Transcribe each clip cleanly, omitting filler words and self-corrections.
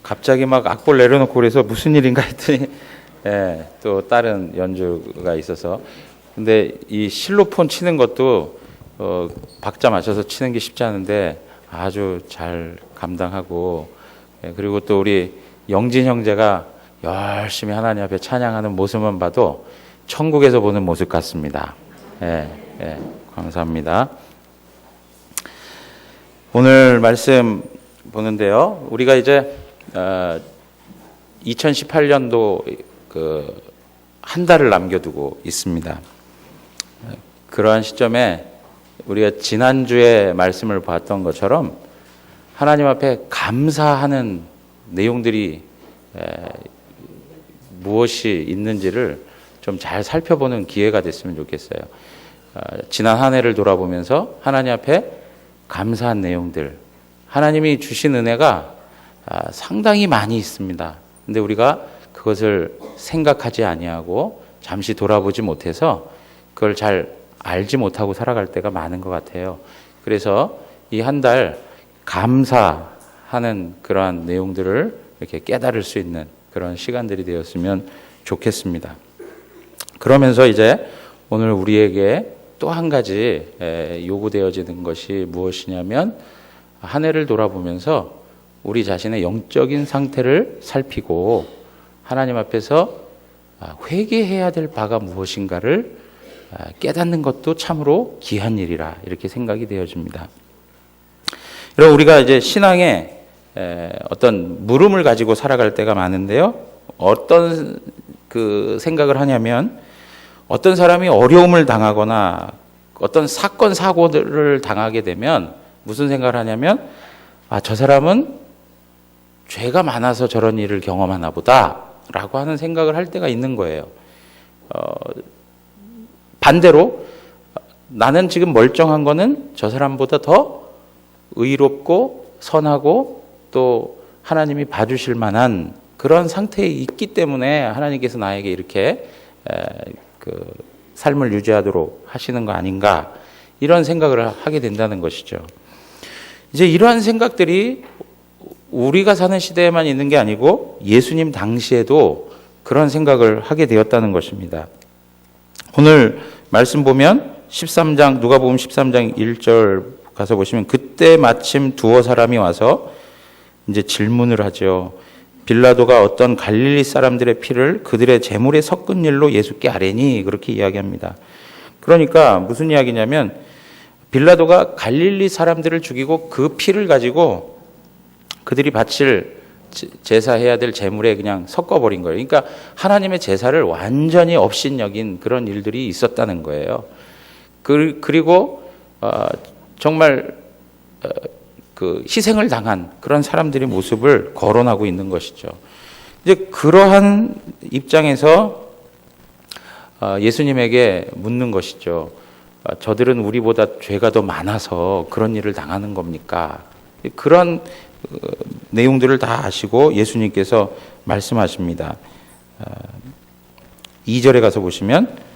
갑자기 막 악보를 내려놓고 그래서 무슨 일인가 했더니 또 다른 연주가 있어서. 근데 이 실로폰 치는 것도 박자 맞춰서 치는 게 쉽지 않은데 아주 잘 감당하고, 그리고 또 우리 영진 형제가 열심히 하나님 앞에 찬양하는 모습만 봐도 천국에서 보는 모습 같습니다. 감사합니다. 오늘 말씀 보는데요, 우리가 이제 2018년도 한 달을 남겨두고 있습니다. 그러한 시점에 우리가 지난주에 말씀을 봤던 것처럼 하나님 앞에 감사하는 내용들이 무엇이 있는지를 좀 잘 살펴보는 기회가 됐으면 좋겠어요. 지난 한 해를 돌아보면서 하나님 앞에 감사한 내용들, 하나님이 주신 은혜가 상당히 많이 있습니다. 근데 우리가 그것을 생각하지 아니하고 잠시 돌아보지 못해서 그걸 잘 알지 못하고 살아갈 때가 많은 것 같아요. 그래서 이 한 달 감사하는 그러한 내용들을 이렇게 깨달을 수 있는 그런 시간들이 되었으면 좋겠습니다. 그러면서 이제 오늘 우리에게 또 한 가지 요구되어지는 것이 무엇이냐면, 한 해를 돌아보면서 우리 자신의 영적인 상태를 살피고 하나님 앞에서 회개해야 될 바가 무엇인가를 깨닫는 것도 참으로 귀한 일이라, 이렇게 생각이 되어집니다. 여러분, 우리가 이제 신앙에 어떤 물음을 가지고 살아갈 때가 많은데요, 어떤 생각을 하냐면, 어떤 사람이 어려움을 당하거나 어떤 사건 사고를 당하게 되면 무슨 생각을 하냐면, 저 사람은 죄가 많아서 저런 일을 경험하나 보다 라고 하는 생각을 할 때가 있는 거예요. 반대로 나는 지금 멀쩡한 거는 저 사람보다 더 의롭고 선하고 또 하나님이 봐주실 만한 그런 상태에 있기 때문에 하나님께서 나에게 이렇게 삶을 유지하도록 하시는 거 아닌가, 이런 생각을 하게 된다는 것이죠. 이제 이러한 생각들이 우리가 사는 시대에만 있는 게 아니고 예수님 당시에도 그런 생각을 하게 되었다는 것입니다. 오늘 말씀 보면 13장, 누가복음 13장 1절 가서 보시면, 그때 마침 두어 사람이 와서 이제 질문을 하죠. 빌라도가 어떤 갈릴리 사람들의 피를 그들의 제물에 섞은 일로 예수께 아뢰니, 그렇게 이야기합니다. 그러니까 무슨 이야기냐면, 빌라도가 갈릴리 사람들을 죽이고 그 피를 가지고 그들이 바칠 제사해야 될 제물에 그냥 섞어버린 거예요. 그러니까 하나님의 제사를 완전히 업신여긴 그런 일들이 있었다는 거예요. 그리고 정말 희생을 당한 그런 사람들의 모습을 거론하고 있는 것이죠. 이제 그러한 입장에서 예수님에게 묻는 것이죠. 저들은 우리보다 죄가 더 많아서 그런 일을 당하는 겁니까? 그런 내용들을 다 아시고 예수님께서 말씀하십니다. 2절에 가서 보시면,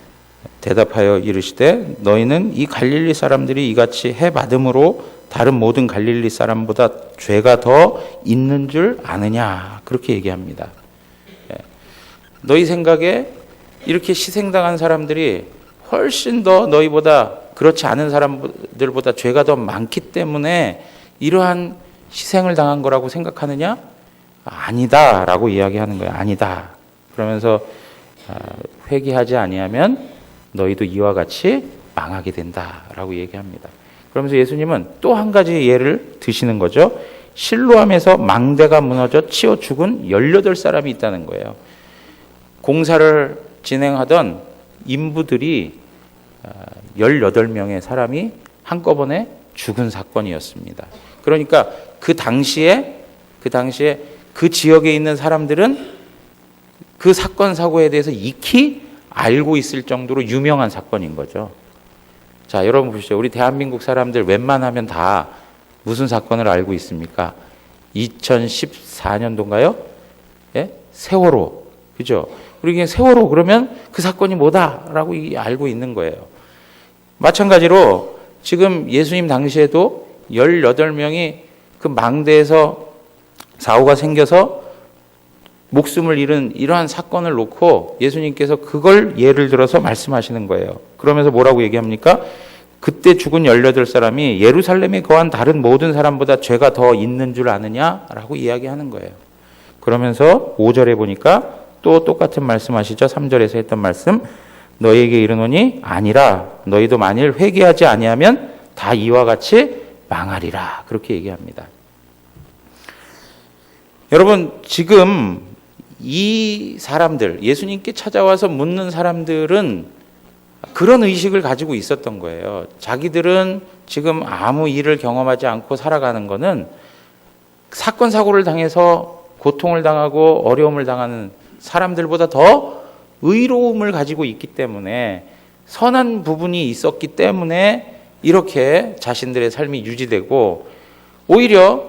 대답하여 이르시되 너희는 이 갈릴리 사람들이 이같이 해 받음으로 다른 모든 갈릴리 사람보다 죄가 더 있는 줄 아느냐, 그렇게 얘기합니다. 너희 생각에 이렇게 희생당한 사람들이 훨씬 더 너희보다, 그렇지 않은 사람들보다 죄가 더 많기 때문에 이러한 희생을 당한 거라고 생각하느냐? 아니다 라고 이야기하는 거예요. 아니다. 그러면서 회개하지 아니하면 너희도 이와 같이 망하게 된다 라고 얘기합니다. 그러면서 예수님은 또 한 가지 예를 드시는 거죠. 실로암에서 망대가 무너져 치어 죽은 18사람이 있다는 거예요. 공사를 진행하던 인부들이 18명의 사람이 한꺼번에 죽은 사건이었습니다. 그러니까 그 당시에 그 지역에 있는 사람들은 그 사건 사고에 대해서 익히 알고 있을 정도로 유명한 사건인 거죠. 자, 여러분 보시죠. 우리 대한민국 사람들 웬만하면 다 무슨 사건을 알고 있습니까? 2014년도인가요? 예? 세월호. 그죠? 우리 그냥 세월호 그러면 그 사건이 뭐다라고 알고 있는 거예요. 마찬가지로 지금 예수님 당시에도 18명이 그 망대에서 사고가 생겨서 목숨을 잃은 이러한 사건을 놓고 예수님께서 그걸 예를 들어서 말씀하시는 거예요. 그러면서 뭐라고 얘기합니까? 그때 죽은 18사람이 예루살렘에 거한 다른 모든 사람보다 죄가 더 있는 줄 아느냐라고 이야기하는 거예요. 그러면서 5절에 보니까 또 똑같은 말씀하시죠. 3절에서 했던 말씀. 너희에게 이르노니 아니라 너희도 만일 회개하지 아니하면 다 이와 같이 망하리라. 그렇게 얘기합니다. 여러분, 지금 이 사람들, 예수님께 찾아와서 묻는 사람들은 그런 의식을 가지고 있었던 거예요. 자기들은 지금 아무 일을 경험하지 않고 살아가는 거는 사건, 사고를 당해서 고통을 당하고 어려움을 당하는 사람들보다 더 의로움을 가지고 있기 때문에, 선한 부분이 있었기 때문에 이렇게 자신들의 삶이 유지되고, 오히려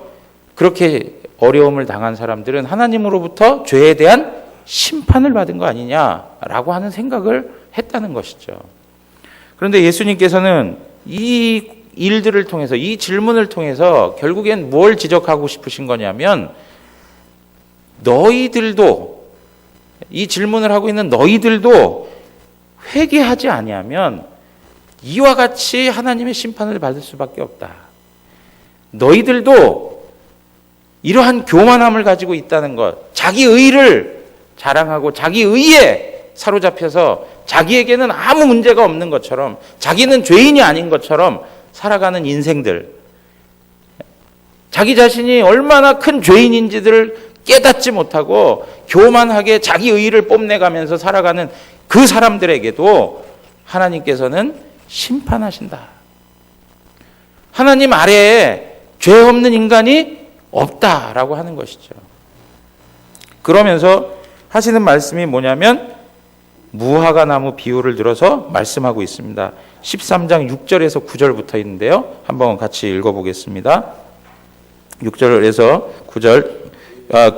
그렇게 어려움을 당한 사람들은 하나님으로부터 죄에 대한 심판을 받은 거 아니냐라고 하는 생각을 했다는 것이죠. 그런데 예수님께서는 이 일들을 통해서, 이 질문을 통해서 결국엔 뭘 지적하고 싶으신 거냐면, 너희들도, 이 질문을 하고 있는 너희들도 회개하지 아니하면 이와 같이 하나님의 심판을 받을 수밖에 없다. 너희들도 이러한 교만함을 가지고 있다는 것, 자기 의를 자랑하고 자기 의에 사로잡혀서 자기에게는 아무 문제가 없는 것처럼, 자기는 죄인이 아닌 것처럼 살아가는 인생들, 자기 자신이 얼마나 큰 죄인인지를 깨닫지 못하고 교만하게 자기 의를 뽐내가면서 살아가는 그 사람들에게도 하나님께서는 심판하신다. 하나님 아래에 죄 없는 인간이 없다라고 하는 것이죠. 그러면서 하시는 말씀이 뭐냐면 무화과 나무 비유를 들어서 말씀하고 있습니다. 13장 6절에서 9절부터 있는데요. 한번 같이 읽어보겠습니다. 6절에서 9절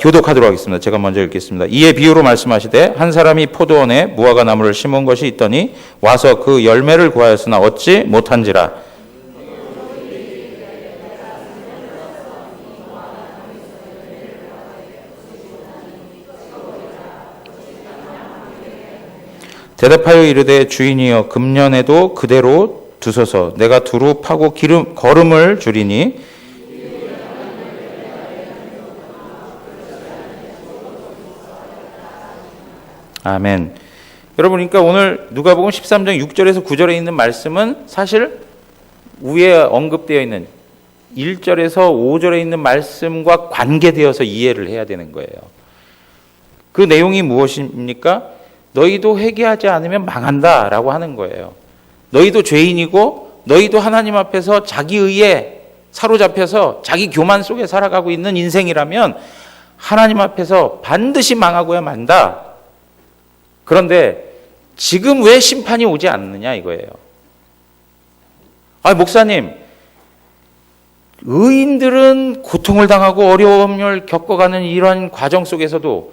교독하도록 하겠습니다. 제가 먼저 읽겠습니다. 이에 비유로 말씀하시되 한 사람이 포도원에 무화과 나무를 심은 것이 있더니 와서 그 열매를 구하였으나 얻지 못한지라. 대답하여 이르되 주인이여 금년에도 그대로 두소서. 내가 두루 파고 거름을 주리니 아멘. 여러분, 그러니까 오늘 누가복음 13장 6절에서 9절에 있는 말씀은 사실 위에 언급되어 있는 1절에서 5절에 있는 말씀과 관계되어서 이해를 해야 되는 거예요. 그 내용이 무엇입니까? 너희도 회개하지 않으면 망한다라고 하는 거예요. 너희도 죄인이고 너희도 하나님 앞에서 자기 의에 사로잡혀서 자기 교만 속에 살아가고 있는 인생이라면 하나님 앞에서 반드시 망하고야 만다. 그런데 지금 왜 심판이 오지 않느냐 이거예요. 목사님, 의인들은 고통을 당하고 어려움을 겪어가는 이런 과정 속에서도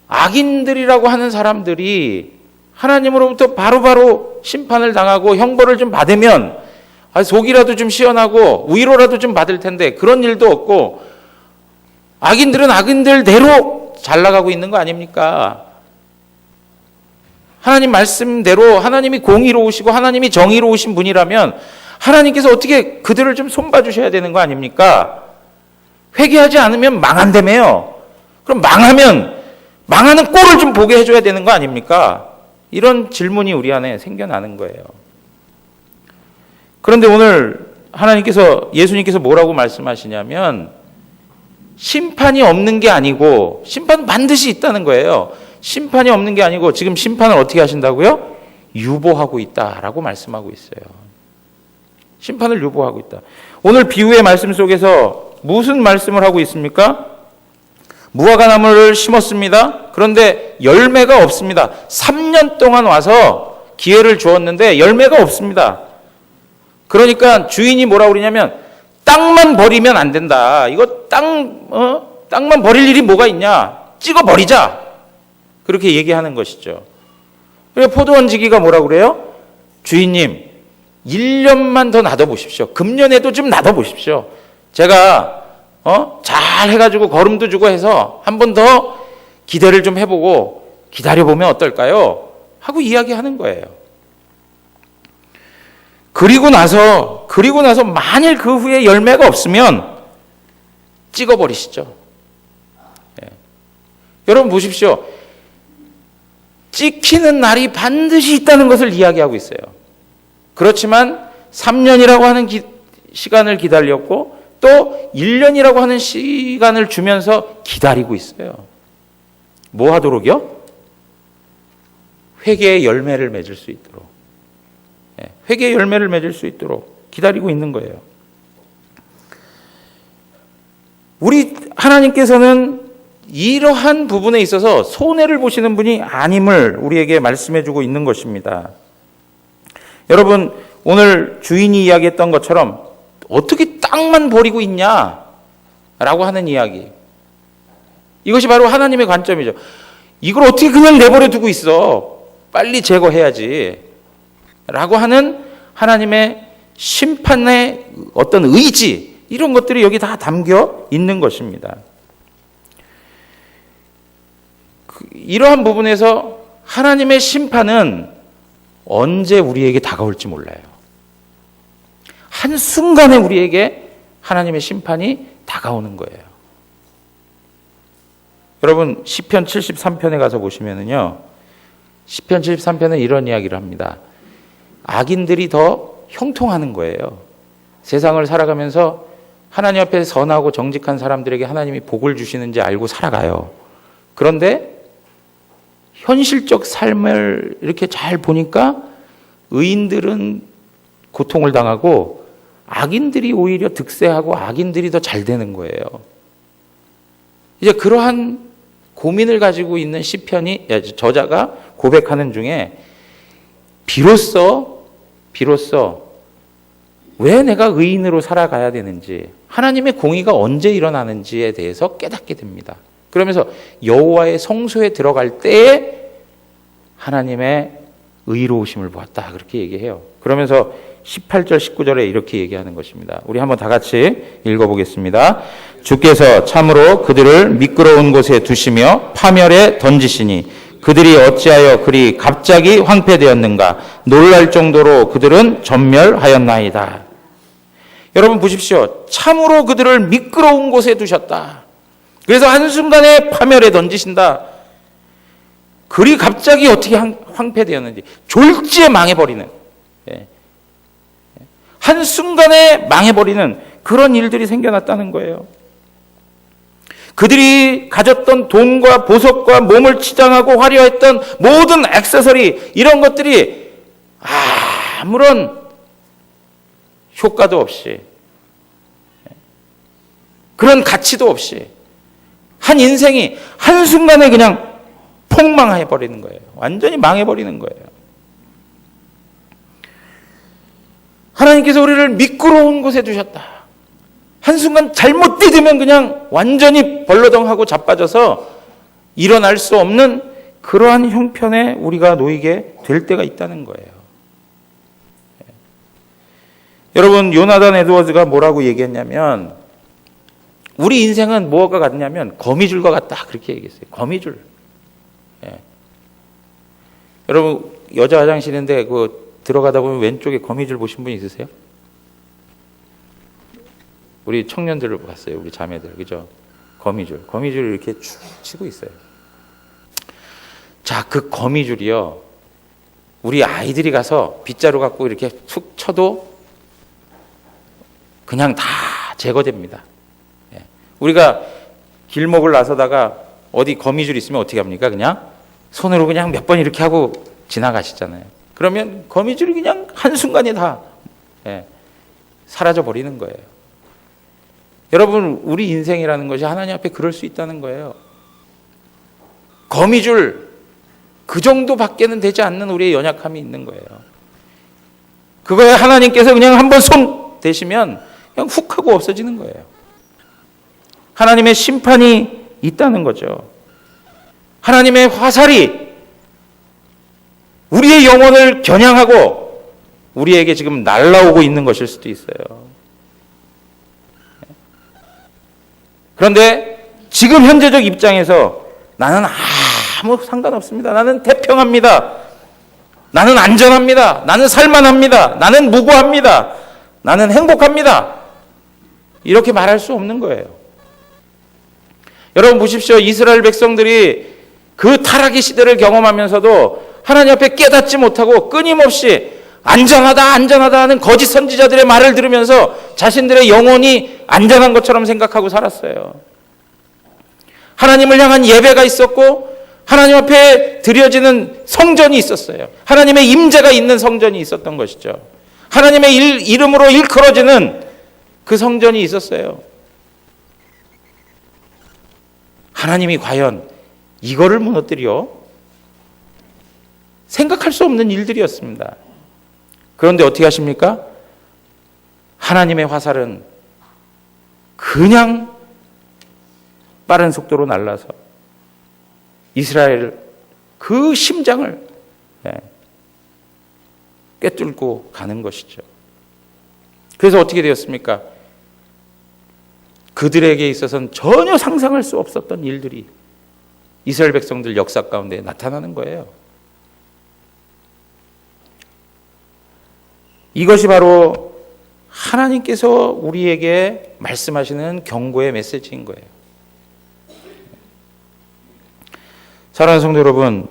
악인들이라고 하는 사람들이 하나님으로부터 바로바로 심판을 당하고 형벌을 좀 받으면 속이라도 좀 시원하고 위로라도 좀 받을 텐데 그런 일도 없고 악인들은 악인들대로 잘 나가고 있는 거 아닙니까? 하나님 말씀대로 하나님이 공의로우시고 하나님이 정의로우신 분이라면 하나님께서 어떻게 그들을 좀 손봐 주셔야 되는 거 아닙니까? 회개하지 않으면 망한다며요. 그럼 망하는 꼴을 좀 보게 해줘야 되는 거 아닙니까? 이런 질문이 우리 안에 생겨나는 거예요. 그런데 오늘 예수님께서 뭐라고 말씀하시냐면 심판이 없는 게 아니고, 심판은 반드시 있다는 거예요. 심판이 없는 게 아니고 지금 심판을 어떻게 하신다고요? 유보하고 있다라고 말씀하고 있어요. 심판을 유보하고 있다. 오늘 비유의 말씀 속에서 무슨 말씀을 하고 있습니까? 무화과 나무를 심었습니다. 그런데 열매가 없습니다. 3년 동안 와서 기회를 주었는데 열매가 없습니다. 그러니까 주인이 뭐라고 그러냐면 땅만 버리면 안 된다. 이거 땅만 버릴 일이 뭐가 있냐? 찍어 버리자. 그렇게 얘기하는 것이죠. 그래서 포도원 지기가 뭐라고 그래요? 주인님, 1년만 더 놔둬 보십시오. 금년에도 좀 놔둬 보십시오. 제가 잘 해가지고 걸음도 주고 해서 한 번 더 기대를 좀 해보고 기다려보면 어떨까요? 하고 이야기하는 거예요. 그리고 나서 만일 그 후에 열매가 없으면 찍어버리시죠. 예. 여러분 보십시오. 찍히는 날이 반드시 있다는 것을 이야기하고 있어요. 그렇지만 3년이라고 하는 시간을 기다렸고 또 1년이라고 하는 시간을 주면서 기다리고 있어요. 뭐 하도록요? 회개의 열매를 맺을 수 있도록. 회개의 열매를 맺을 수 있도록 기다리고 있는 거예요. 우리 하나님께서는 이러한 부분에 있어서 손해를 보시는 분이 아님을 우리에게 말씀해 주고 있는 것입니다. 여러분, 오늘 주인이 이야기했던 것처럼 어떻게 땅만 버리고 있냐? 라고 하는 이야기. 이것이 바로 하나님의 관점이죠. 이걸 어떻게 그냥 내버려 두고 있어? 빨리 제거해야지. 라고 하는 하나님의 심판의 어떤 의지, 이런 것들이 여기 다 담겨 있는 것입니다. 이러한 부분에서 하나님의 심판은 언제 우리에게 다가올지 몰라요. 한순간에 우리에게 하나님의 심판이 다가오는 거예요. 여러분, 시편 73편에 가서 보시면은요, 시편 73편은 이런 이야기를 합니다. 악인들이 더 형통하는 거예요. 세상을 살아가면서 하나님 앞에 선하고 정직한 사람들에게 하나님이 복을 주시는지 알고 살아가요. 그런데 현실적 삶을 이렇게 잘 보니까 의인들은 고통을 당하고 악인들이 오히려 득세하고 악인들이 더 잘 되는 거예요. 이제 그러한 고민을 가지고 있는 시편이, 저자가 고백하는 중에 비로소 왜 내가 의인으로 살아가야 되는지, 하나님의 공의가 언제 일어나는지에 대해서 깨닫게 됩니다. 그러면서 여호와의 성소에 들어갈 때에 하나님의 의로우심을 보았다, 그렇게 얘기해요. 그러면서 18절 19절에 이렇게 얘기하는 것입니다. 우리 한번 다 같이 읽어보겠습니다. 주께서 참으로 그들을 미끄러운 곳에 두시며 파멸에 던지시니 그들이 어찌하여 그리 갑자기 황폐되었는가? 놀랄 정도로 그들은 전멸하였나이다. 여러분 보십시오. 참으로 그들을 미끄러운 곳에 두셨다. 그래서 한순간에 파멸에 던지신다. 그리 갑자기 어떻게 황폐되었는지, 졸지에 망해버리는, 한순간에 망해버리는 그런 일들이 생겨났다는 거예요. 그들이 가졌던 돈과 보석과 몸을 치장하고 화려했던 모든 액세서리, 이런 것들이 아무런 효과도 없이, 그런 가치도 없이 한 인생이 한순간에 그냥 폭망해버리는 거예요. 완전히 망해버리는 거예요. 하나님께서 우리를 미끄러운 곳에 두셨다. 한순간 잘못 디디면 그냥 완전히 벌러덩하고 자빠져서 일어날 수 없는 그러한 형편에 우리가 놓이게 될 때가 있다는 거예요. 여러분, 요나단 에드워즈가 뭐라고 얘기했냐면, 우리 인생은 뭐가 같냐면 거미줄과 같다, 그렇게 얘기했어요. 거미줄. 여러분, 여자 화장실인데 들어가다 보면 왼쪽에 거미줄 보신 분 있으세요? 우리 청년들을 봤어요. 우리 자매들, 그죠? 거미줄을 이렇게 쭉 치고 있어요. 자, 그 거미줄이요, 우리 아이들이 가서 빗자루 갖고 이렇게 툭 쳐도 그냥 다 제거됩니다. 우리가 길목을 나서다가 어디 거미줄 있으면 어떻게 합니까? 그냥 손으로 그냥 몇 번 이렇게 하고 지나가시잖아요. 그러면 거미줄이 그냥 한순간에 다 사라져 버리는 거예요. 여러분, 우리 인생이라는 것이 하나님 앞에 그럴 수 있다는 거예요. 거미줄 그 정도밖에는 되지 않는 우리의 연약함이 있는 거예요. 그거에 하나님께서 그냥 한번 손 대시면 그냥 훅 하고 없어지는 거예요. 하나님의 심판이 있다는 거죠. 하나님의 화살이 우리의 영혼을 겨냥하고 우리에게 지금 날아오고 있는 것일 수도 있어요. 그런데 지금 현재적 입장에서 나는 아무 상관없습니다. 나는 태평합니다. 나는 안전합니다. 나는 살만합니다. 나는 무고합니다. 나는 행복합니다. 이렇게 말할 수 없는 거예요. 여러분 보십시오. 이스라엘 백성들이 그 타락의 시대를 경험하면서도 하나님 앞에 깨닫지 못하고 끊임없이 안전하다 하는 거짓 선지자들의 말을 들으면서 자신들의 영혼이 안전한 것처럼 생각하고 살았어요. 하나님을 향한 예배가 있었고 하나님 앞에 드려지는 성전이 있었어요. 하나님의 임재가 있는 성전이 있었던 것이죠. 하나님의 이름으로 일컬어지는 그 성전이 있었어요. 하나님이 과연 이거를 무너뜨려? 생각할 수 없는 일들이었습니다. 그런데 어떻게 하십니까? 하나님의 화살은 그냥 빠른 속도로 날라서 이스라엘 그 심장을 꿰뚫고 가는 것이죠. 그래서 어떻게 되었습니까? 그들에게 있어서는 전혀 상상할 수 없었던 일들이 이스라엘 백성들 역사 가운데 나타나는 거예요. 이것이 바로 하나님께서 우리에게 말씀하시는 경고의 메시지인 거예요. 사랑하는 성도 여러분,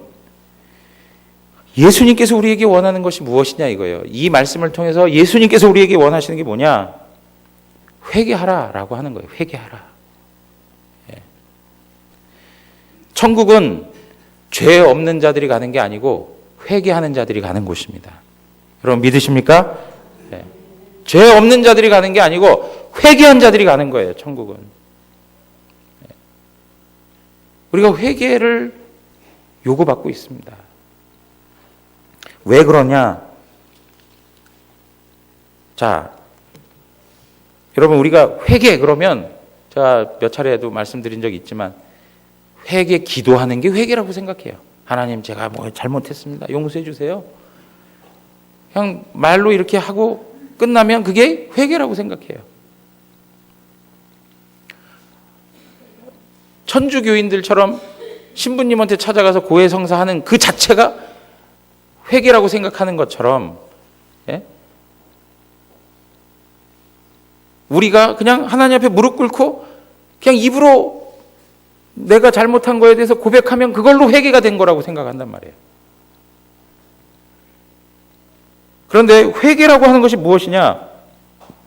예수님께서 우리에게 원하는 것이 무엇이냐 이거예요. 이 말씀을 통해서 예수님께서 우리에게 원하시는 게 뭐냐? 회개하라라고 하는 거예요. 회개하라. 천국은 죄 없는 자들이 가는 게 아니고 회개하는 자들이 가는 곳입니다. 여러분 믿으십니까? 죄 없는 자들이 가는 게 아니고 회개한 자들이 가는 거예요. 천국은. 우리가 회개를 요구받고 있습니다. 왜 그러냐? 자, 여러분 우리가 회개 그러면 제가 몇 차례에도 말씀드린 적이 있지만 회개 기도하는 게 회개라고 생각해요. 하나님 제가 뭐 잘못했습니다. 용서해 주세요. 그냥 말로 이렇게 하고 끝나면 그게 회개라고 생각해요. 천주교인들처럼 신부님한테 찾아가서 고해성사하는 그 자체가 회개라고 생각하는 것처럼 우리가 그냥 하나님 앞에 무릎 꿇고 그냥 입으로 내가 잘못한 거에 대해서 고백하면 그걸로 회개가 된 거라고 생각한단 말이에요. 그런데 회개라고 하는 것이 무엇이냐?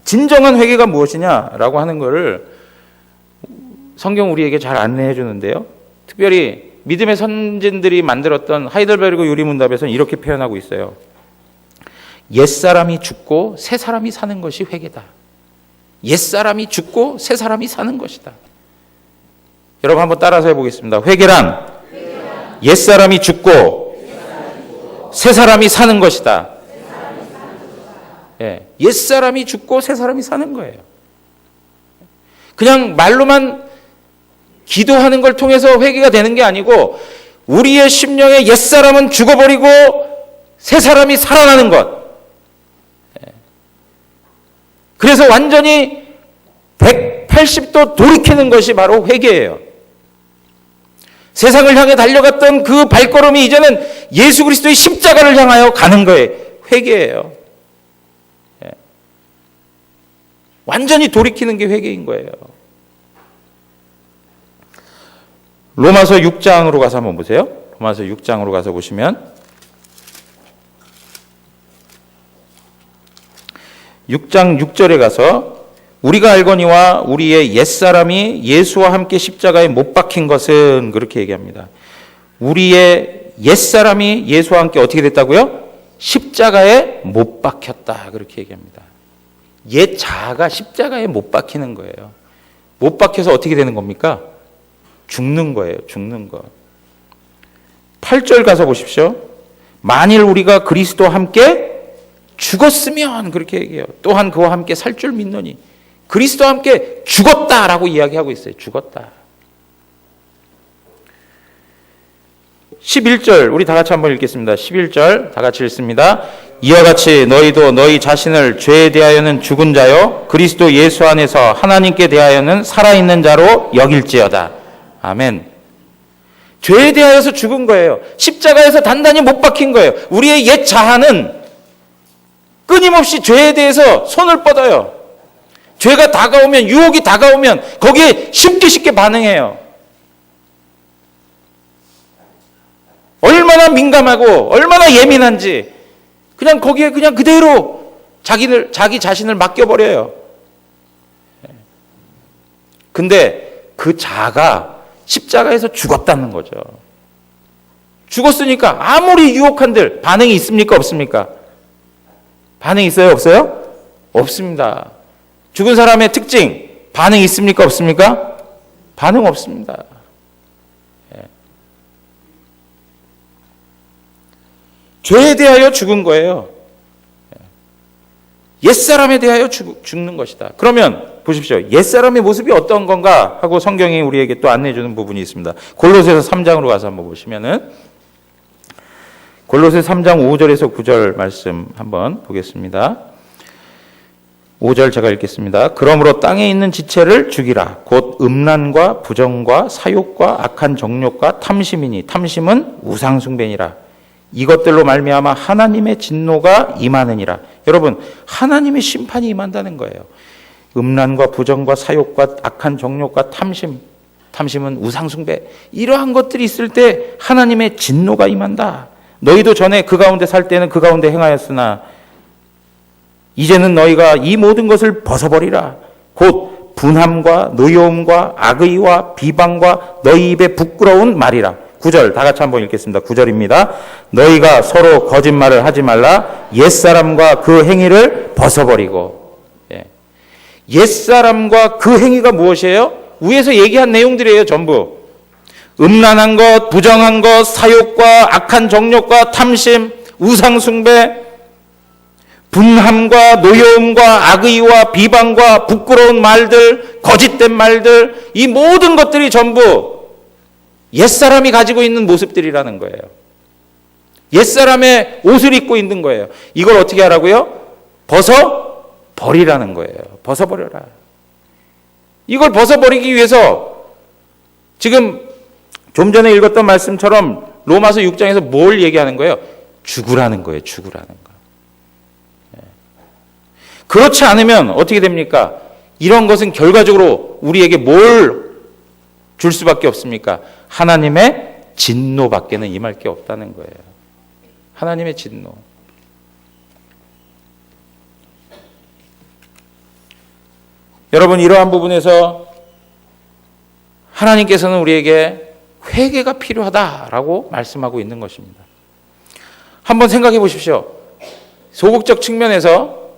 진정한 회개가 무엇이냐라고 하는 것을 성경 우리에게 잘 안내해 주는데요. 특별히 믿음의 선진들이 만들었던 하이델베르그 유리문답에서는 이렇게 표현하고 있어요. 옛사람이 죽고 새 사람이 사는 것이 회개다. 옛사람이 죽고 새 사람이 사는 것이다. 여러분 한번 따라서 해보겠습니다. 회개란 옛사람이 죽고 새 사람이 사는 것이다. 옛사람이 죽고 새 사람이 사는 거예요. 그냥 말로만 기도하는 걸 통해서 회개가 되는 게 아니고 우리의 심령의 옛사람은 죽어버리고 새 사람이 살아나는 것. 그래서 완전히 180도 돌이키는 것이 바로 회개예요. 세상을 향해 달려갔던 그 발걸음이 이제는 예수 그리스도의 십자가를 향하여 가는 거예요. 회개예요. 완전히 돌이키는 게 회개인 거예요. 로마서 6장으로 가서 한번 보세요. 로마서 6장으로 가서 보시면 6장 6절에 가서 우리가 알거니와 우리의 옛사람이 예수와 함께 십자가에 못 박힌 것은 그렇게 얘기합니다. 우리의 옛사람이 예수와 함께 어떻게 됐다고요? 십자가에 못 박혔다. 그렇게 얘기합니다. 옛 자아가 십자가에 못 박히는 거예요. 못 박혀서 어떻게 되는 겁니까? 죽는 거예요. 죽는 거. 8절 가서 보십시오. 만일 우리가 그리스도와 함께 죽었으면 그렇게 얘기해요. 또한 그와 함께 살 줄 믿노니. 그리스도와 함께 죽었다라고 이야기하고 있어요. 죽었다. 11절 우리 다 같이 한번 읽겠습니다. 11절 다 같이 읽습니다. 이와 같이 너희도 너희 자신을 죄에 대하여는 죽은 자요 그리스도 예수 안에서 하나님께 대하여는 살아있는 자로 여길지어다. 아멘. 죄에 대하여서 죽은 거예요. 십자가에서 단단히 못 박힌 거예요. 우리의 옛 자아는 끊임없이 죄에 대해서 손을 뻗어요. 죄가 다가오면, 유혹이 다가오면 거기에 쉽게 반응해요. 얼마나 민감하고 얼마나 예민한지 그냥 거기에 그냥 그대로 자기 자신을 맡겨버려요. 근데 그 자가 십자가에서 죽었다는 거죠. 죽었으니까 아무리 유혹한들 반응이 있습니까? 없습니까? 반응이 있어요? 없어요? 없습니다. 죽은 사람의 특징, 반응이 있습니까? 없습니까? 반응 없습니다. 죄에 대하여 죽은 거예요. 옛사람에 대하여 죽는 것이다. 그러면 보십시오. 옛사람의 모습이 어떤 건가 하고 성경이 우리에게 또 안내해 주는 부분이 있습니다. 골로새서 3장으로 가서 한번 보시면은 골로새 3장 5절에서 9절 말씀 한번 보겠습니다. 5절 제가 읽겠습니다. 그러므로 땅에 있는 지체를 죽이라. 곧 음란과 부정과 사욕과 악한 정욕과 탐심이니 탐심은 우상숭배니라. 이것들로 말미암아 하나님의 진노가 임하느니라. 여러분, 하나님의 심판이 임한다는 거예요. 음란과 부정과 사욕과 악한 정욕과 탐심은 우상숭배. 이러한 것들이 있을 때 하나님의 진노가 임한다. 너희도 전에 그 가운데 살 때는 그 가운데 행하였으나 이제는 너희가 이 모든 것을 벗어버리라. 곧 분함과 노여움과 악의와 비방과 너희 입에 부끄러운 말이라. 9절 다 같이 한번 읽겠습니다. 9절입니다. 너희가 서로 거짓말을 하지 말라. 옛사람과 그 행위를 벗어버리고. 옛사람과 그 행위가 무엇이에요? 위에서 얘기한 내용들이에요. 전부. 음란한 것, 부정한 것, 사욕과 악한 정욕과 탐심, 우상숭배, 분함과 노여움과 악의와 비방과 부끄러운 말들, 거짓된 말들, 이 모든 것들이 전부 옛사람이 가지고 있는 모습들이라는 거예요. 옛사람의 옷을 입고 있는 거예요. 이걸 어떻게 하라고요? 벗어버리라는 거예요. 벗어버려라. 이걸 벗어버리기 위해서 지금 좀 전에 읽었던 말씀처럼 로마서 6장에서 뭘 얘기하는 거예요? 죽으라는 거예요. 죽으라는 거. 그렇지 않으면 어떻게 됩니까? 이런 것은 결과적으로 우리에게 뭘 줄 수밖에 없습니까? 하나님의 진노밖에는 임할 게 없다는 거예요. 하나님의 진노. 여러분, 이러한 부분에서 하나님께서는 우리에게 회개가 필요하다라고 말씀하고 있는 것입니다. 한번 생각해 보십시오. 소극적 측면에서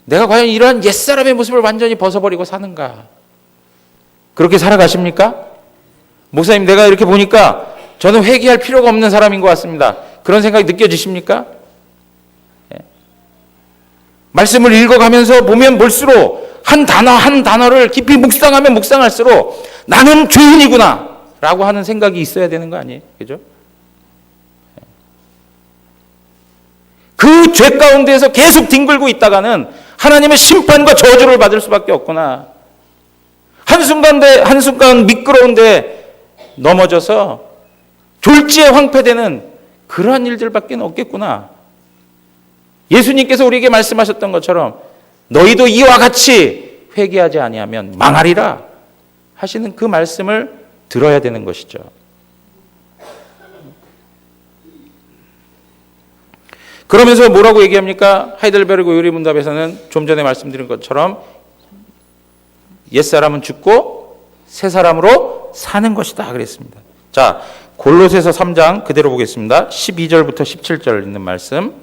내가 과연 이러한 옛사람의 모습을 완전히 벗어버리고 사는가? 그렇게 살아가십니까? 목사님, 내가 이렇게 보니까 저는 회개할 필요가 없는 사람인 것 같습니다. 그런 생각이 느껴지십니까? 말씀을 읽어가면서 보면 볼수록 한 단어 한 단어를 깊이 묵상하면 묵상할수록 나는 죄인이구나 라고 하는 생각이 있어야 되는 거 아니에요? 그죠? 그 죄 가운데에서 계속 뒹굴고 있다가는 하나님의 심판과 저주를 받을 수밖에 없구나. 한순간 미끄러운데 넘어져서 졸지에 황폐되는 그러한 일들밖에 없겠구나. 예수님께서 우리에게 말씀하셨던 것처럼 너희도 이와 같이 회개하지 아니하면 망하리라 하시는 그 말씀을 들어야 되는 것이죠. 그러면서 뭐라고 얘기합니까? 하이델베르그 요리문답에서는 좀 전에 말씀드린 것처럼 옛사람은 죽고 새 사람으로 사는 것이다 그랬습니다. 자, 골로새서 3장 그대로 보겠습니다. 12절부터 17절 있는 말씀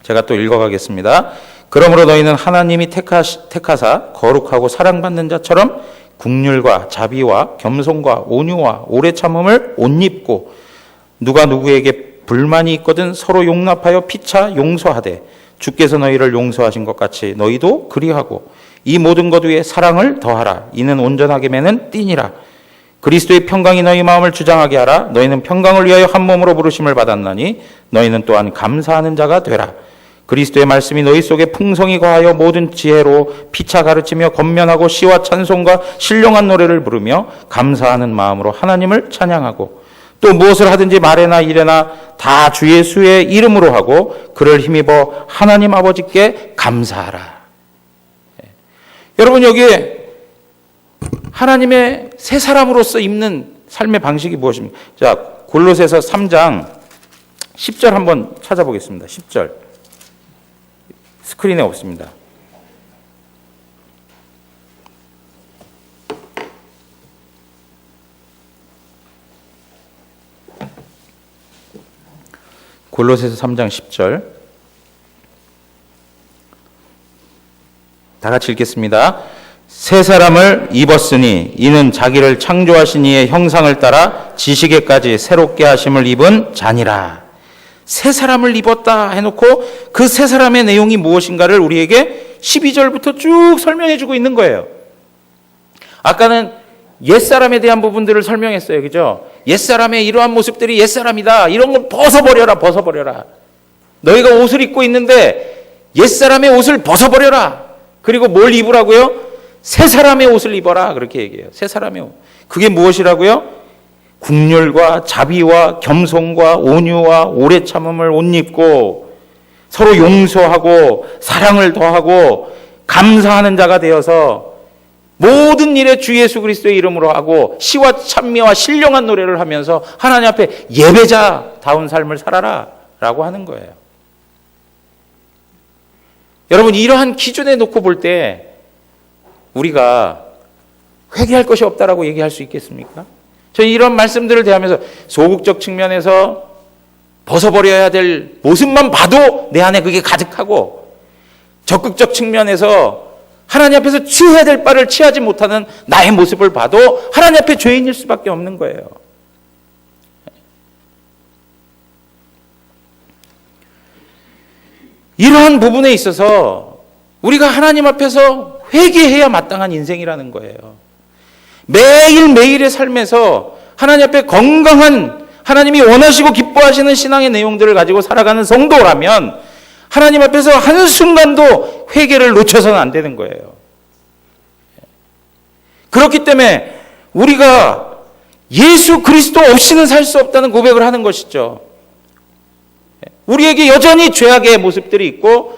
제가 또 읽어가겠습니다. 그러므로 너희는 하나님이 택하사 거룩하고 사랑받는 자처럼 긍휼과 자비와 겸손과 온유와 오래 참음을 옷 입고 누가 누구에게 불만이 있거든 서로 용납하여 피차 용서하되 주께서 너희를 용서하신 것 같이 너희도 그리하고 이 모든 것 위에 사랑을 더하라. 이는 온전하게 매는 띠니라. 그리스도의 평강이 너희 마음을 주장하게 하라. 너희는 평강을 위하여 한 몸으로 부르심을 받았나니 너희는 또한 감사하는 자가 되라. 그리스도의 말씀이 너희 속에 풍성히 거하여 모든 지혜로 피차 가르치며 권면하고 시와 찬송과 신령한 노래를 부르며 감사하는 마음으로 하나님을 찬양하고 또 무엇을 하든지 말에나 일에나 다 주 예수의 이름으로 하고 그를 힘입어 하나님 아버지께 감사하라. 여러분, 여기에 하나님의 새 사람으로서 입는 삶의 방식이 무엇입니까? 자, 골로새서 3장 10절 한번 찾아보겠습니다. 10절. 스크린에 없습니다. 골로새서 3장 10절. 다 같이 읽겠습니다. 새 사람을 입었으니 이는 자기를 창조하신 이의 형상을 따라 지식에까지 새롭게 하심을 입은 자니라. 새 사람을 입었다 해놓고 그 새 사람의 내용이 무엇인가를 우리에게 12절부터 쭉 설명해 주고 있는 거예요. 아까는 옛사람에 대한 부분들을 설명했어요. 그죠? 옛사람의 이러한 모습들이 옛사람이다. 이런 걸 벗어버려라. 벗어버려라. 너희가 옷을 입고 있는데 옛사람의 옷을 벗어버려라. 그리고 뭘 입으라고요? 새 사람의 옷을 입어라. 그렇게 얘기해요. 새 사람의 옷. 그게 무엇이라고요? 국률과 자비와 겸손과 온유와 오래 참음을 옷 입고 서로 용서하고 사랑을 더하고 감사하는 자가 되어서 모든 일에 주 예수 그리스도의 이름으로 하고 시와 찬미와 신령한 노래를 하면서 하나님 앞에 예배자다운 삶을 살아라 라고 하는 거예요. 여러분, 이러한 기준에 놓고 볼 때 우리가 회개할 것이 없다라고 얘기할 수 있겠습니까? 저희 이런 말씀들을 대하면서 소극적 측면에서 벗어버려야 될 모습만 봐도 내 안에 그게 가득하고 적극적 측면에서 하나님 앞에서 취해야 될 바를 취하지 못하는 나의 모습을 봐도 하나님 앞에 죄인일 수밖에 없는 거예요. 이러한 부분에 있어서 우리가 하나님 앞에서 회개해야 마땅한 인생이라는 거예요. 매일매일의 삶에서 하나님 앞에 건강한 하나님이 원하시고 기뻐하시는 신앙의 내용들을 가지고 살아가는 성도라면 하나님 앞에서 한순간도 회개를 놓쳐서는 안 되는 거예요. 그렇기 때문에 우리가 예수 그리스도 없이는 살 수 없다는 고백을 하는 것이죠. 우리에게 여전히 죄악의 모습들이 있고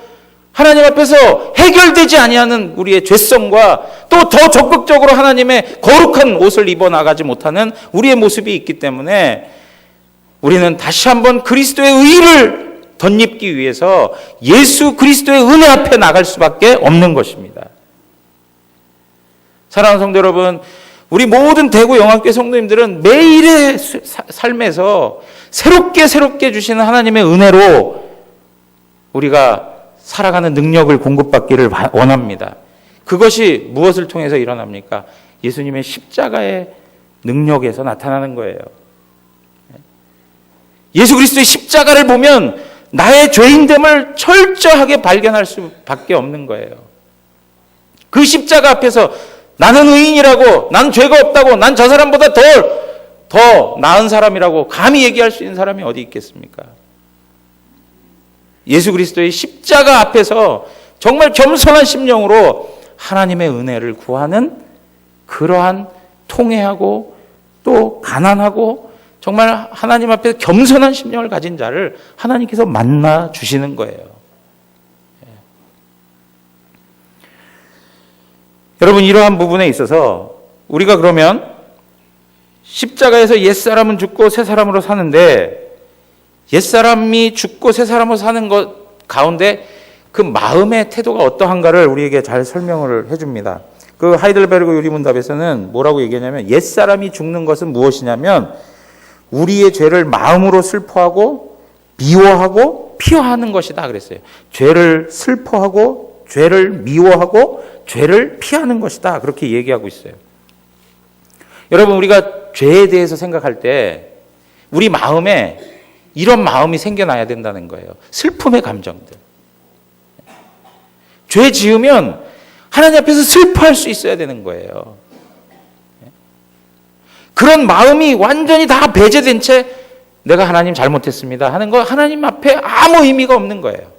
하나님 앞에서 해결되지 아니하는 우리의 죄성과 또 더 적극적으로 하나님의 거룩한 옷을 입어 나가지 못하는 우리의 모습이 있기 때문에 우리는 다시 한번 그리스도의 의를 덧입기 위해서 예수 그리스도의 은혜 앞에 나갈 수밖에 없는 것입니다. 사랑하는 성도 여러분, 우리 모든 대구 영화교회 성도님들은 매일의 삶에서 새롭게 주시는 하나님의 은혜로 우리가 살아가는 능력을 공급받기를 원합니다. 그것이 무엇을 통해서 일어납니까? 예수님의 십자가의 능력에서 나타나는 거예요. 예수 그리스도의 십자가를 보면 나의 죄인됨을 철저하게 발견할 수밖에 없는 거예요. 그 십자가 앞에서 나는 의인이라고, 난 죄가 없다고, 난 저 사람보다 더 나은 사람이라고 감히 얘기할 수 있는 사람이 어디 있겠습니까? 예수 그리스도의 십자가 앞에서 정말 겸손한 심령으로 하나님의 은혜를 구하는 그러한 통회하고 또 가난하고 정말 하나님 앞에서 겸손한 심령을 가진 자를 하나님께서 만나 주시는 거예요. 여러분, 이러한 부분에 있어서 우리가 그러면 십자가에서 옛사람은 죽고 새사람으로 사는데 옛사람이 죽고 새사람으로 사는 것 가운데 그 마음의 태도가 어떠한가를 우리에게 잘 설명을 해줍니다. 그 하이델베르그 유리문답에서는 뭐라고 얘기하냐면 옛사람이 죽는 것은 무엇이냐면 우리의 죄를 마음으로 슬퍼하고 미워하고 피하는 것이다 그랬어요. 죄를 슬퍼하고 죄를 미워하고 죄를 피하는 것이다 그렇게 얘기하고 있어요. 여러분, 우리가 죄에 대해서 생각할 때 우리 마음에 이런 마음이 생겨나야 된다는 거예요. 슬픔의 감정들. 죄 지으면 하나님 앞에서 슬퍼할 수 있어야 되는 거예요. 그런 마음이 완전히 다 배제된 채 내가 하나님 잘못했습니다 하는 거 하나님 앞에 아무 의미가 없는 거예요.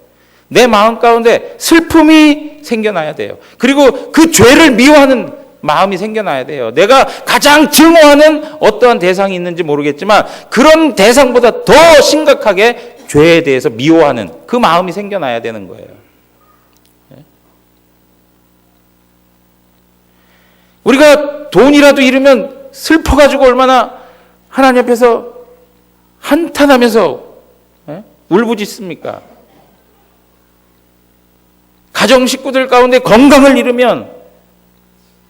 내 마음 가운데 슬픔이 생겨나야 돼요. 그리고 그 죄를 미워하는 마음이 생겨나야 돼요. 내가 가장 증오하는 어떠한 대상이 있는지 모르겠지만 그런 대상보다 더 심각하게 죄에 대해서 미워하는 그 마음이 생겨나야 되는 거예요. 우리가 돈이라도 잃으면 슬퍼가지고 얼마나 하나님 앞에서 한탄하면서 울부짖습니까? 가정 식구들 가운데 건강을 잃으면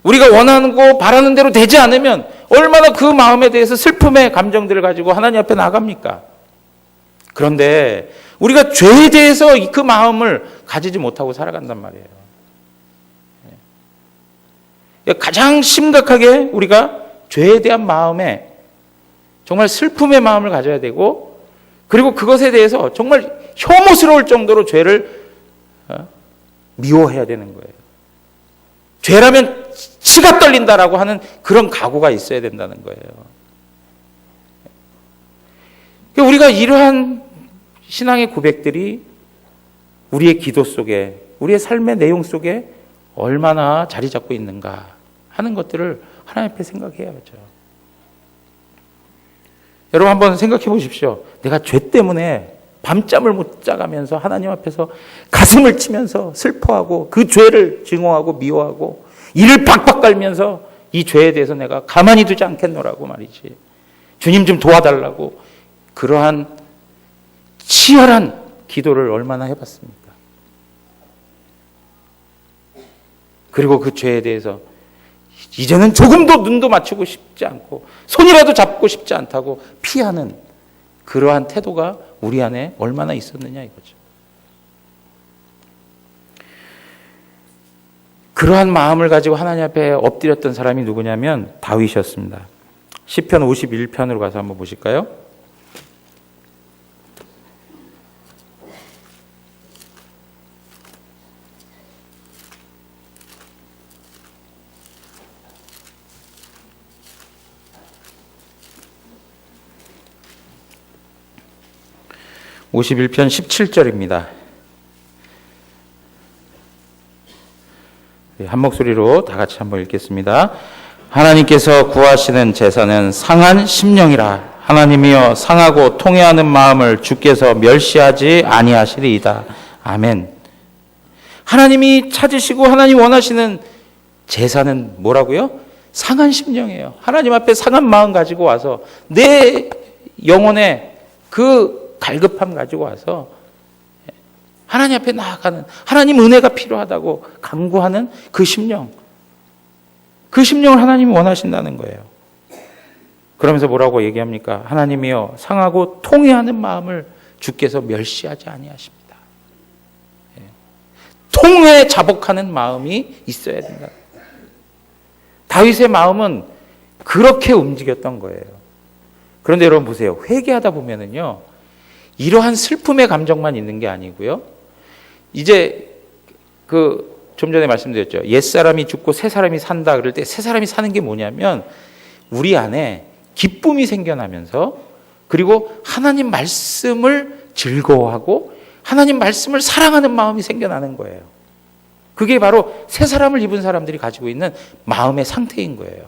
우리가 원하는 거 바라는 대로 되지 않으면 얼마나 그 마음에 대해서 슬픔의 감정들을 가지고 하나님 앞에 나갑니까? 그런데 우리가 죄에 대해서 그 마음을 가지지 못하고 살아간단 말이에요. 가장 심각하게 우리가 죄에 대한 마음에 정말 슬픔의 마음을 가져야 되고 그리고 그것에 대해서 정말 혐오스러울 정도로 죄를 미워해야 되는 거예요. 죄라면 치가 떨린다라고 하는 그런 각오가 있어야 된다는 거예요. 우리가 이러한 신앙의 고백들이 우리의 기도 속에, 우리의 삶의 내용 속에 얼마나 자리 잡고 있는가 하는 것들을 하나님 앞에 생각해야죠. 여러분 한번 생각해 보십시오. 내가 죄 때문에 밤잠을 못 자가면서 하나님 앞에서 가슴을 치면서 슬퍼하고 그 죄를 증오하고 미워하고 이를 박박 깔면서 이 죄에 대해서 내가 가만히 두지 않겠노라고 말이지. 주님 좀 도와달라고 그러한 치열한 기도를 얼마나 해봤습니까? 그리고 그 죄에 대해서 이제는 조금도 눈도 맞추고 싶지 않고 손이라도 잡고 싶지 않다고 피하는 그러한 태도가 우리 안에 얼마나 있었느냐 이거죠. 그러한 마음을 가지고 하나님 앞에 엎드렸던 사람이 누구냐면 다윗이었습니다. 시편 51편으로 가서 한번 보실까요? (51편) 17절입니다. 한 목소리로 다 같이 한번 읽겠습니다. 하나님께서 구하시는 제사는 상한 심령이라. 하나님이여 상하고 통회하는 마음을 주께서 멸시하지 아니하시리이다. 아멘. 하나님이 찾으시고 하나님 원하시는 제사는 뭐라고요? 상한 심령이에요. 하나님 앞에 상한 마음 가지고 와서 내 영혼에 그 갈급함 가지고 와서 하나님 앞에 나아가는, 하나님 은혜가 필요하다고 간구하는 그 심령, 그 심령을 하나님이 원하신다는 거예요. 그러면서 뭐라고 얘기합니까? 하나님이여 상하고 통회하는 마음을 주께서 멸시하지 아니하십니다. 통회 자복하는 마음이 있어야 된다. 다윗의 마음은 그렇게 움직였던 거예요. 그런데 여러분 보세요. 회개하다 보면은요, 이러한 슬픔의 감정만 있는 게 아니고요. 이제 좀 전에 말씀드렸죠. 옛사람이 죽고 새 사람이 산다 그럴 때 새 사람이 사는 게 뭐냐면 우리 안에 기쁨이 생겨나면서 그리고 하나님 말씀을 즐거워하고 하나님 말씀을 사랑하는 마음이 생겨나는 거예요. 그게 바로 새 사람을 입은 사람들이 가지고 있는 마음의 상태인 거예요.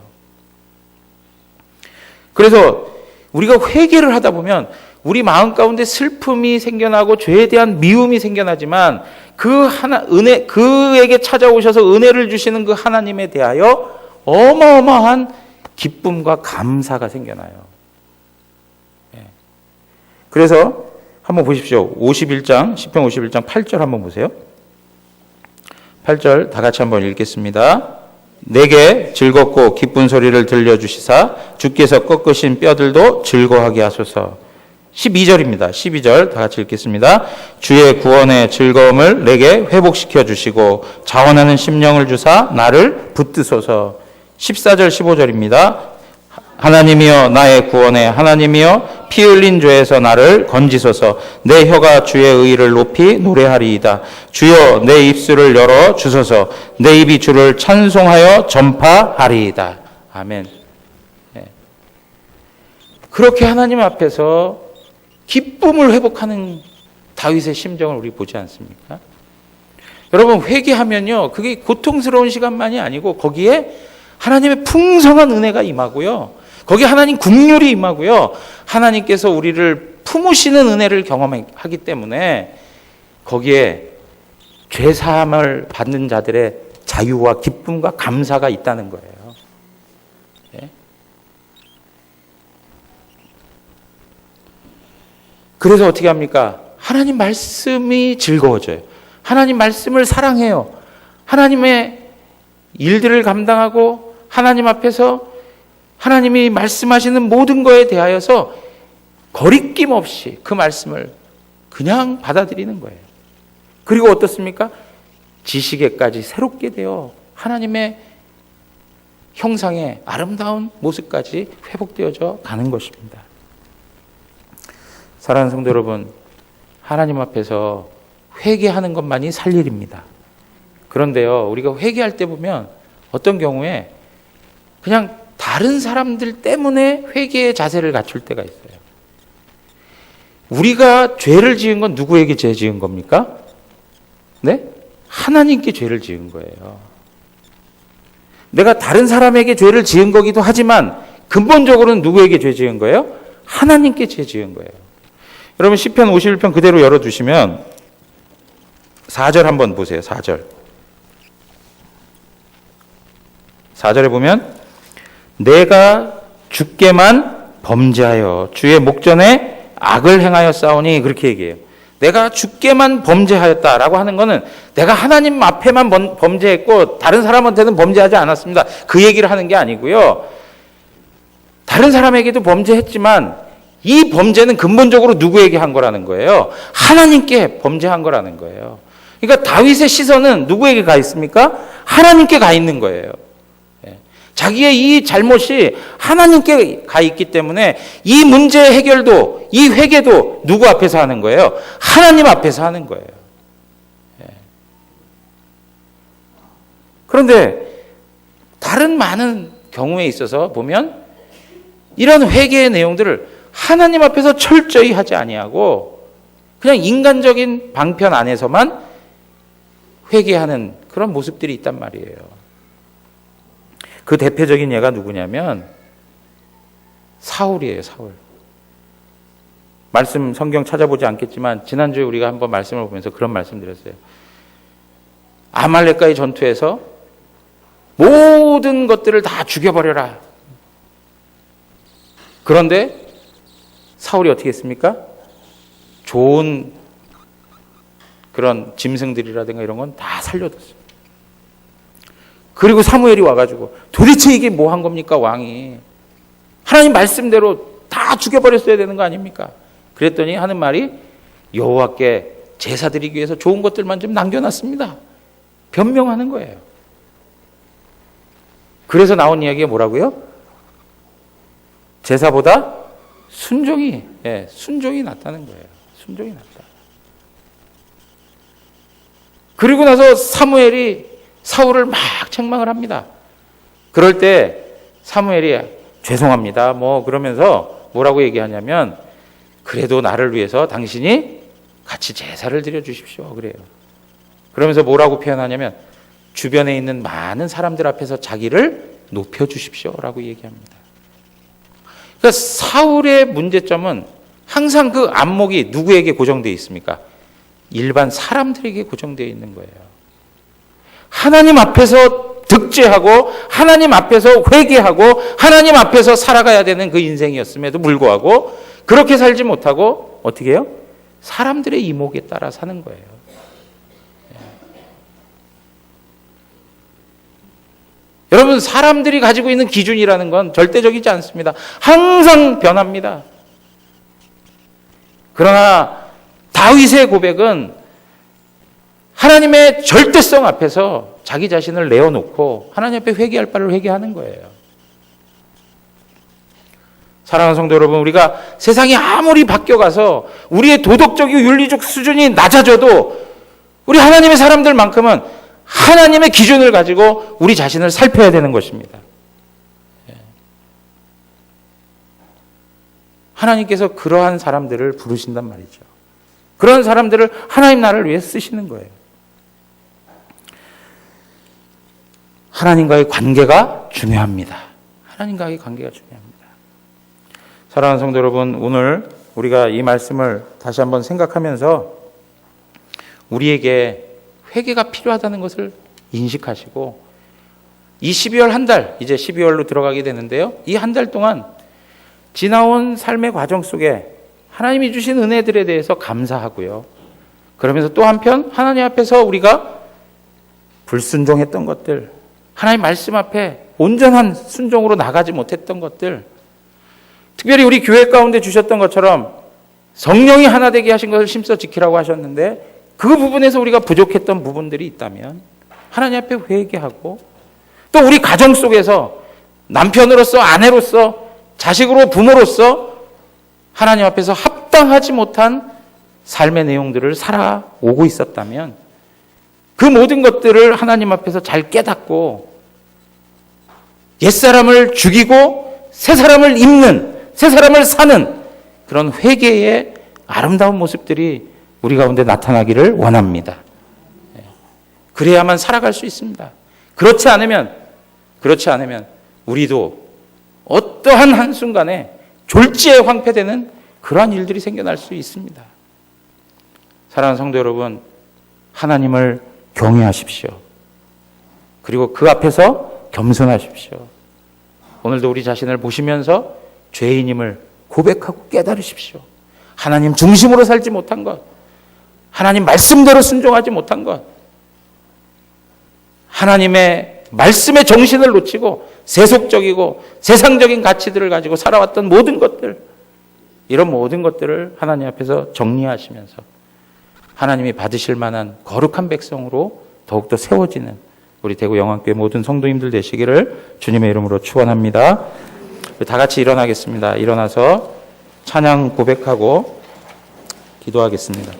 그래서 우리가 회개를 하다 보면 우리 마음 가운데 슬픔이 생겨나고 죄에 대한 미움이 생겨나지만 그에게 찾아오셔서 은혜를 주시는 그 하나님에 대하여 어마어마한 기쁨과 감사가 생겨나요. 그래서 한번 보십시오. 10편 51장 8절 한번 보세요. 8절 다 같이 한번 읽겠습니다. 내게 즐겁고 기쁜 소리를 들려주시사 주께서 꺾으신 뼈들도 즐거워하게 하소서. 12절입니다. 12절 다 같이 읽겠습니다. 주의 구원의 즐거움을 내게 회복시켜 주시고 자원하는 심령을 주사 나를 붙드소서. 14절 15절입니다. 하나님이여 나의 구원의 하나님이여 피 흘린 죄에서 나를 건지소서. 내 혀가 주의 의를 높이 노래하리이다. 주여 내 입술을 열어 주소서. 내 입이 주를 찬송하여 전파하리이다. 아멘. 그렇게 하나님 앞에서 기쁨을 회복하는 다윗의 심정을 우리 보지 않습니까? 여러분, 회개하면요, 그게 고통스러운 시간만이 아니고 거기에 하나님의 풍성한 은혜가 임하고요, 거기에 하나님 긍휼이 임하고요, 하나님께서 우리를 품으시는 은혜를 경험하기 때문에 거기에 죄사함을 받는 자들의 자유와 기쁨과 감사가 있다는 거예요. 네? 그래서 어떻게 합니까? 하나님 말씀이 즐거워져요. 하나님 말씀을 사랑해요. 하나님의 일들을 감당하고 하나님 앞에서 하나님이 말씀하시는 모든 것에 대하여서 거리낌 없이 그 말씀을 그냥 받아들이는 거예요. 그리고 어떻습니까? 지식에까지 새롭게 되어 하나님의 형상의 아름다운 모습까지 회복되어져 가는 것입니다. 사랑하는 성도 여러분, 하나님 앞에서 회개하는 것만이 살 일입니다. 그런데요, 우리가 회개할 때 보면 어떤 경우에 그냥 다른 사람들 때문에 회개의 자세를 갖출 때가 있어요. 우리가 죄를 지은 건 누구에게 죄 지은 겁니까? 네? 하나님께 죄를 지은 거예요. 내가 다른 사람에게 죄를 지은 거기도 하지만 근본적으로는 누구에게 죄 지은 거예요? 하나님께 죄 지은 거예요. 여러분, 시편 51편 그대로 열어두시면 4절 한번 보세요. 4절. 4절에 보면 내가 주께만 범죄하여 주의 목전에 악을 행하여 싸우니, 그렇게 얘기해요. 내가 주께만 범죄하였다라고 하는 것은 내가 하나님 앞에만 범죄했고 다른 사람한테는 범죄하지 않았습니다, 그 얘기를 하는 게 아니고요. 다른 사람에게도 범죄했지만 이 범죄는 근본적으로 누구에게 한 거라는 거예요? 하나님께 범죄한 거라는 거예요. 그러니까 다윗의 시선은 누구에게 가 있습니까? 하나님께 가 있는 거예요. 자기의 이 잘못이 하나님께 가 있기 때문에 이 문제 해결도, 이 회개도 누구 앞에서 하는 거예요? 하나님 앞에서 하는 거예요. 그런데 다른 많은 경우에 있어서 보면 이런 회개의 내용들을 하나님 앞에서 철저히 하지 아니하고 그냥 인간적인 방편 안에서만 회개하는 그런 모습들이 있단 말이에요. 그 대표적인 예가 누구냐면 사울이에요. 사울. 말씀 성경 찾아보지 않겠지만 지난주에 우리가 한번 말씀을 보면서 그런 말씀 드렸어요. 아말렉과의 전투에서 모든 것들을 다 죽여버려라. 그런데 사울이 어떻게 했습니까? 좋은 그런 짐승들이라든가 이런 건 다 살려뒀어요. 그리고 사무엘이 와가지고 도대체 이게 뭐 한 겁니까, 왕이? 하나님 말씀대로 다 죽여버렸어야 되는 거 아닙니까? 그랬더니 하는 말이 여호와께 제사 드리기 위해서 좋은 것들만 좀 남겨놨습니다. 변명하는 거예요. 그래서 나온 이야기가 뭐라고요? 제사보다 순종이 낫다는 거예요. 순종이 낫다. 그리고 나서 사무엘이 사울을 막 책망을 합니다. 그럴 때 사무엘이 죄송합니다 그러면서 뭐라고 얘기하냐면 그래도 나를 위해서 당신이 같이 제사를 드려 주십시오 그래요. 그러면서 뭐라고 표현하냐면 주변에 있는 많은 사람들 앞에서 자기를 높여 주십시오라고 얘기합니다. 그러니까 사울의 문제점은 항상 그 안목이 누구에게 고정되어 있습니까? 일반 사람들에게 고정되어 있는 거예요. 하나님 앞에서 득죄하고 하나님 앞에서 회개하고 하나님 앞에서 살아가야 되는 그 인생이었음에도 불구하고 그렇게 살지 못하고 어떻게 해요? 사람들의 이목에 따라 사는 거예요. 여러분, 사람들이 가지고 있는 기준이라는 건 절대적이지 않습니다. 항상 변합니다. 그러나 다윗의 고백은 하나님의 절대성 앞에서 자기 자신을 내어놓고 하나님 앞에 회개할 바를 회개하는 거예요. 사랑하는 성도 여러분, 우리가 세상이 아무리 바뀌어가서 우리의 도덕적이고 윤리적 수준이 낮아져도 우리 하나님의 사람들만큼은 하나님의 기준을 가지고 우리 자신을 살펴야 되는 것입니다. 하나님께서 그러한 사람들을 부르신단 말이죠. 그런 사람들을 하나님 나라를 위해 쓰시는 거예요. 하나님과의 관계가 중요합니다. 하나님과의 관계가 중요합니다. 사랑하는 성도 여러분, 오늘 우리가 이 말씀을 다시 한번 생각하면서 우리에게 회개가 필요하다는 것을 인식하시고 이 12월 한 달, 이제 12월로 들어가게 되는데요. 이 한 달 동안 지나온 삶의 과정 속에 하나님이 주신 은혜들에 대해서 감사하고요. 그러면서 또 한편 하나님 앞에서 우리가 불순종했던 것들, 하나님 말씀 앞에 온전한 순종으로 나가지 못했던 것들, 특별히 우리 교회 가운데 주셨던 것처럼 성령이 하나 되게 하신 것을 심써 지키라고 하셨는데 그 부분에서 우리가 부족했던 부분들이 있다면 하나님 앞에 회개하고 또 우리 가정 속에서 남편으로서 아내로서 자식으로 부모로서 하나님 앞에서 합당하지 못한 삶의 내용들을 살아오고 있었다면 그 모든 것들을 하나님 앞에서 잘 깨닫고 옛사람을 죽이고 새 사람을 입는, 새 사람을 사는 그런 회개의 아름다운 모습들이 우리 가운데 나타나기를 원합니다. 그래야만 살아갈 수 있습니다. 그렇지 않으면 우리도 어떠한 한순간에 졸지에 황폐되는 그러한 일들이 생겨날 수 있습니다. 사랑하는 성도 여러분, 하나님을 경외하십시오. 그리고 그 앞에서 겸손하십시오. 오늘도 우리 자신을 보시면서 죄인임을 고백하고 깨달으십시오. 하나님 중심으로 살지 못한 것, 하나님 말씀대로 순종하지 못한 것, 하나님의 말씀의 정신을 놓치고 세속적이고 세상적인 가치들을 가지고 살아왔던 모든 것들, 이런 모든 것들을 하나님 앞에서 정리하시면서 하나님이 받으실 만한 거룩한 백성으로 더욱더 세워지는 우리 대구 영안교회 모든 성도님들 되시기를 주님의 이름으로 축원합니다. 다 같이 일어나겠습니다. 일어나서 찬양 고백하고 기도하겠습니다.